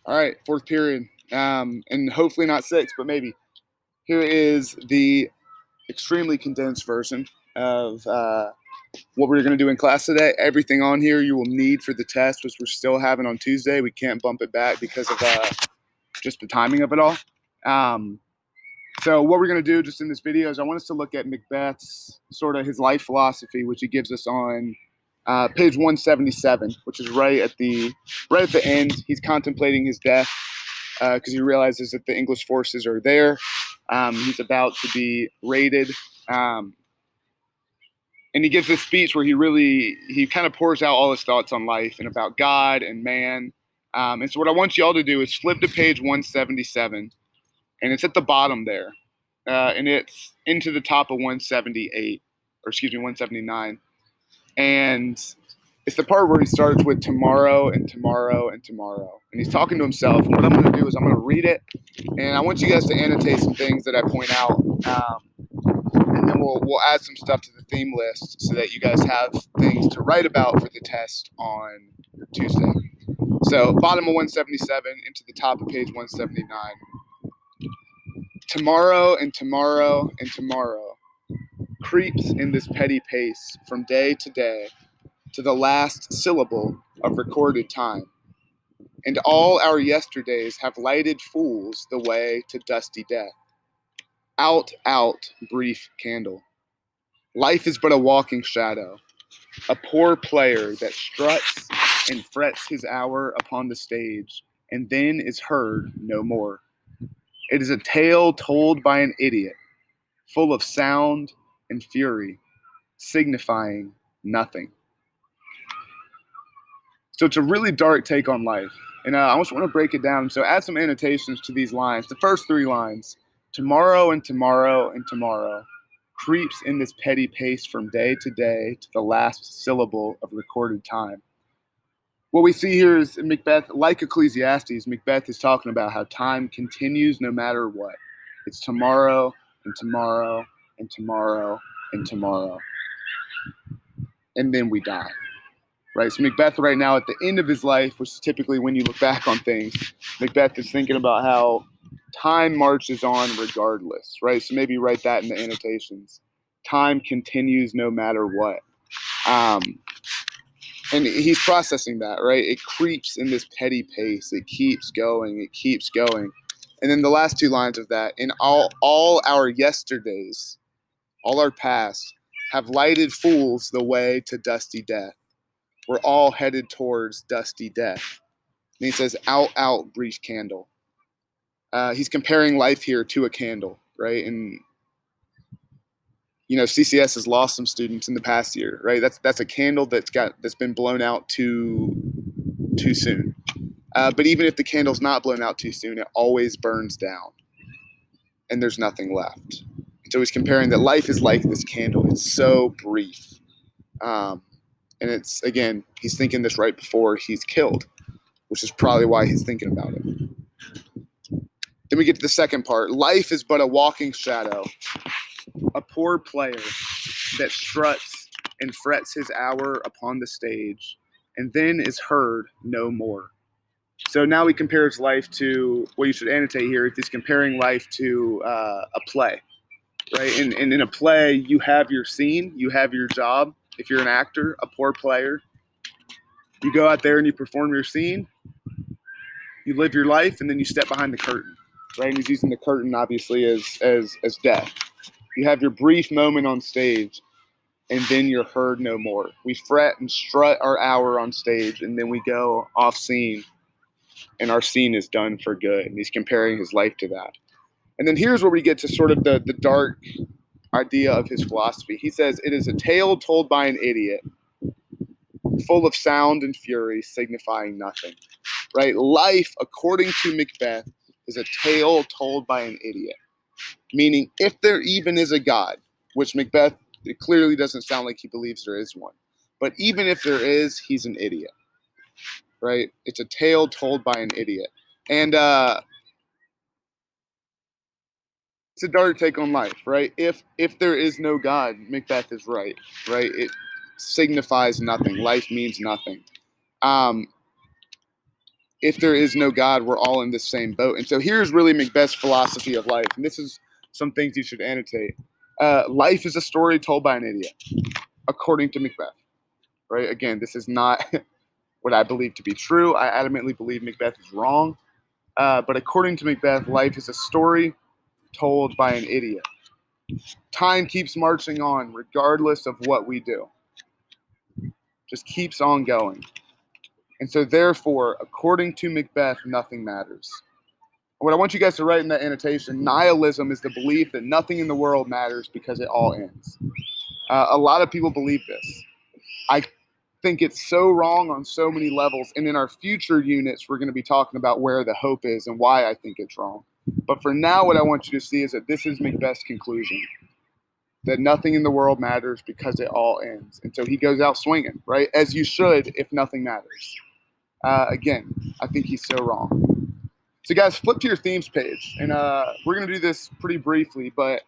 All right, fourth period, and hopefully not six, but maybe. Here is the extremely condensed version of what we're going to do in class today. Everything on here you will need for the test, which we're still having on Tuesday. We can't bump it back because of just the timing of it all. So what we're going to do just in this video is I want us to look at Macbeth's sort of his life philosophy, which he gives us on page 177, which is right at the end. He's contemplating his death because he realizes that the English forces are there. He's about to be raided. And he gives this speech where he kind of pours out all his thoughts on life and about God and man. And so what I want you all to do is flip to page 177, and it's at the bottom there. And it's into the top of 178, or excuse me, 179. And it's the part where he starts with tomorrow and tomorrow and tomorrow. And he's talking to himself. And what I'm going to do is I'm going to read it, and I want you guys to annotate some things that I point out. And then we'll add some stuff to the theme list so that you guys have things to write about for the test on Tuesday. So bottom of 177 into the top of page 179. Tomorrow and tomorrow and tomorrow creeps in this petty pace from day to day to the last syllable of recorded time. And all our yesterdays have lighted fools the way to dusty death. Out, out, brief candle. Life is but a walking shadow, a poor player that struts and frets his hour upon the stage, and then is heard no more. It is a tale told by an idiot, full of sound and fury, signifying nothing. So it's a really dark take on life. And I just want to break it down. So add some annotations to these lines. The first three lines, tomorrow and tomorrow and tomorrow, creeps in this petty pace from day to day to the last syllable of recorded time. What we see here is Macbeth, like Ecclesiastes, Macbeth is talking about how time continues no matter what. It's tomorrow and tomorrow and tomorrow and tomorrow. And then we die. Right? So Macbeth right now at the end of his life, which is typically when you look back on things, Macbeth is thinking about how time marches on regardless, right? So maybe write that in the annotations. Time continues no matter what. And he's processing that, right? It creeps in this petty pace. It keeps going. It keeps going. And then the last two lines of that, in all our yesterdays, all our past, have lighted fools the way to dusty death. We're all headed towards dusty death. And he says, out, out, brief candle. He's comparing life here to a candle, right? And CCS has lost some students in the past year, right? That's a candle that's been blown out too soon. But even if the candle's not blown out too soon, it always burns down, and there's nothing left. And so he's comparing that life is like this candle. It's so brief, and it's again he's thinking this right before he's killed, which is probably why he's thinking about it. Then we get to the second part. Life is but a walking shadow, a poor player that struts and frets his hour upon the stage, and then is heard no more. So now he compares life to, what you should annotate here, he's comparing life to a play, right? And in a play, you have your scene, you have your job. If you're an actor, a poor player, you go out there and you perform your scene, you live your life, and then you step behind the curtain, right? And he's using the curtain, obviously, as death. You have your brief moment on stage, and then you're heard no more. We fret and strut our hour on stage, and then we go off scene, and our scene is done for good. And he's comparing his life to that. And then here's where we get to sort of the dark idea of his philosophy. He says, it is a tale told by an idiot, full of sound and fury, signifying nothing. Right? Life, according to Macbeth, is a tale told by an idiot. Meaning, if there even is a God, which Macbeth, it clearly doesn't sound like he believes there is one. But even if there is, he's an idiot. Right? It's a tale told by an idiot. And it's a dark take on life, right? If there is no God, Macbeth is right? It signifies nothing. Life means nothing. if there is no God, we're all in the same boat. And so here's really Macbeth's philosophy of life. And this is some things you should annotate. Life is a story told by an idiot, according to Macbeth. Right? Again, this is not what I believe to be true. I adamantly believe Macbeth is wrong. But according to Macbeth, life is a story told by an idiot. Time keeps marching on regardless of what we do. Just keeps on going. And so therefore, according to Macbeth, nothing matters. What I want you guys to write in that annotation, nihilism is the belief that nothing in the world matters because it all ends. A lot of people believe this. I think it's so wrong on so many levels. And in our future units, we're going to be talking about where the hope is and why I think it's wrong. But for now, what I want you to see is that this is Macbeth's conclusion, that nothing in the world matters because it all ends. And so he goes out swinging, right? As you should if nothing matters. Again, I think he's so wrong. So guys, flip to your themes page. And we're going to do this pretty briefly, but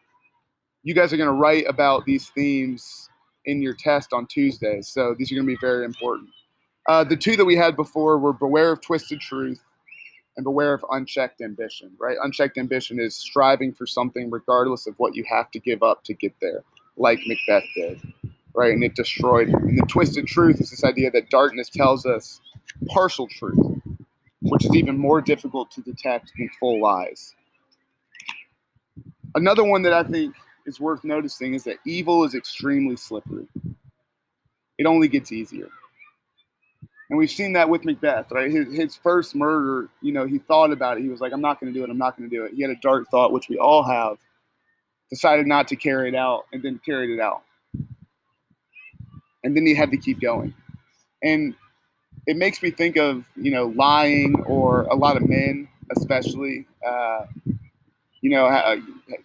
you guys are going to write about these themes in your test on Tuesday. So these are going to be very important. The two that we had before were beware of twisted truth and beware of unchecked ambition, right? Unchecked ambition is striving for something regardless of what you have to give up to get there, like Macbeth did, right? And it destroyed him. And the twisted truth is this idea that darkness tells us partial truth, which is even more difficult to detect than full lies. Another one that I think is worth noticing is that evil is extremely slippery. It only gets easier. And we've seen that with Macbeth, right? His first murder, he thought about it. He was like, I'm not going to do it. I'm not going to do it. He had a dark thought, which we all have, decided not to carry it out, and then carried it out. And then he had to keep going. And it makes me think of, lying, or a lot of men, especially,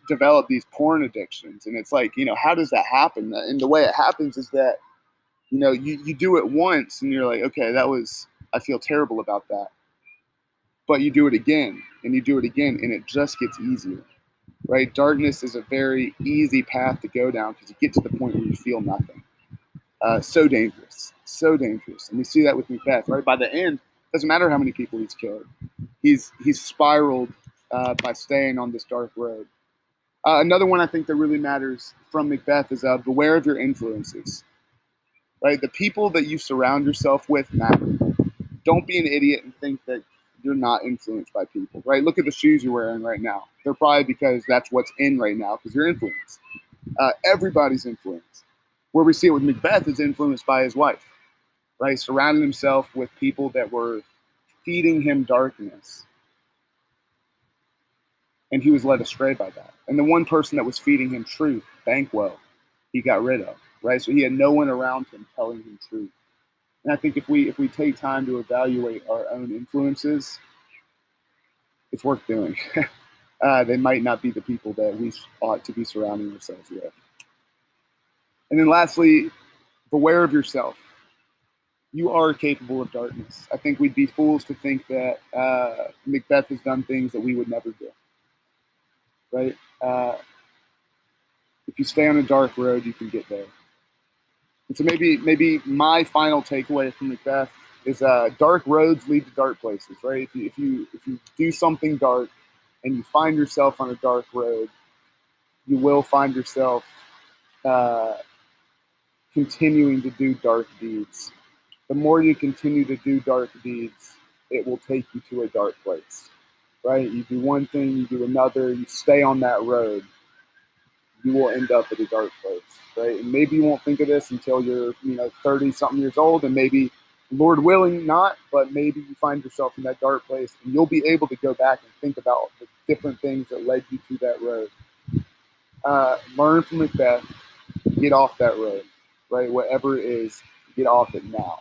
develop these porn addictions. And it's like, how does that happen? And the way it happens is that, you do it once and you're like, okay, I feel terrible about that. But you do it again and you do it again and it just gets easier, right? Darkness is a very easy path to go down because you get to the point where you feel nothing. So dangerous, so dangerous. And we see that with Macbeth, right? By the end, it doesn't matter how many people he's killed. He's spiraled by staying on this dark road. Another one I think that really matters from Macbeth is beware of your influences. Right? The people that you surround yourself with matter. Don't be an idiot and think that you're not influenced by people, right? Look at the shoes you're wearing right now. They're probably because that's what's in right now because you're influenced. Everybody's influenced. Where we see it with Macbeth is influenced by his wife, right? Surrounding himself with people that were feeding him darkness. And he was led astray by that. And the one person that was feeding him truth, Banquo, he got rid of. Right, so he had no one around him telling him truth. And I think if we take time to evaluate our own influences, it's worth doing. They might not be the people that we ought to be surrounding ourselves with. And then lastly, beware of yourself. You are capable of darkness. I think we'd be fools to think that Macbeth has done things that we would never do. Right? If you stay on a dark road, you can get there. And so maybe my final takeaway from Macbeth is dark roads lead to dark places, right? If you do something dark and you find yourself on a dark road, you will find yourself continuing to do dark deeds. The more you continue to do dark deeds, it will take you to a dark place, right? You do one thing, you do another, you stay on that road, you will end up at a dark place, right? And maybe you won't think of this until you're, 30-something years old, and maybe, Lord willing, not, but maybe you find yourself in that dark place, and you'll be able to go back and think about the different things that led you to that road. Learn from Macbeth, get off that road, right? Whatever it is, get off it now.